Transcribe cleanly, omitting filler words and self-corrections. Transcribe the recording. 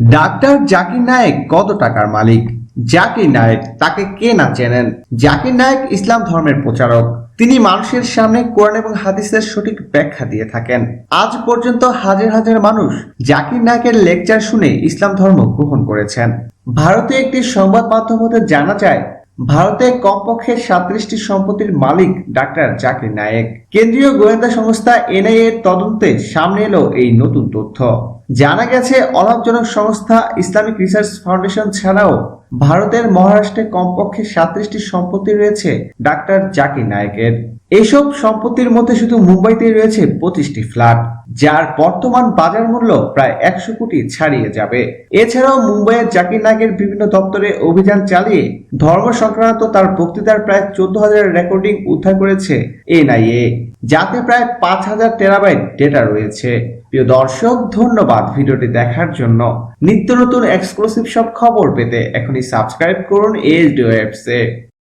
Doctor Zakir Naik কত টাকার মালিক? জাকির নায়েক, তাকে কে না চেনেন? জাকির নায়েক ইসলাম ধর্মের প্রচারক। তিনি মানুষের সামনে কোরআন এবং হাদিসের সঠিক ব্যাখ্যা দিয়ে থাকেন। আজ পর্যন্ত হাজার হাজার মানুষ জাকির নায়েকের লেকচার শুনে ইসলাম ধর্ম গ্রহণ করেছেন। ভারতে একটি সংবাদ মাধ্যম হতে জানা যায়, ভারতে কমপক্ষে 37টি সম্পত্তির মালিক ডাক্তার জাকির নায়েক। কেন্দ্রীয় গোয়েন্দা সংস্থা এনআইএ এর তদন্তে সামনে এলো এই নতুন তথ্য। জানা গেছে, অলাভজনক সংস্থা ইসলামিক রিসার্চ ফাউন্ডেশন ছাড়াও ভারতের মহারাষ্ট্রে কমপক্ষে 37টি সম্পত্তি রয়েছে ডাক্তার জাকির নায়েকের। এইসব সম্পত্তির মধ্যে শুধু মুম্বাইতেই রয়েছে 25টি ফ্ল্যাট, যার বর্তমান বাজার মূল্য প্রায় 100 কোটি ছাড়িয়ে যাবে। এছাড়াও মুম্বাইয়ের জাকির নায়েকের বিভিন্ন দপ্তরে অভিযান চালিয়ে ধর্ম সংক্রান্ত তার বক্তৃতার প্রায় 14,000 রেকর্ডিং উদ্ধার করেছে এনআইএ, যাতে প্রায় 5,000 টেরাবাইট ডেটা রয়েছে। প্রিয় দর্শক, ধন্যবাদ ভিডিওটি দেখার জন্য। নিত্য নতুন এক্সক্লুসিভ সব খবর পেতে এখনই সাবস্ক্রাইব করুন এইচডি ওয়েবসে।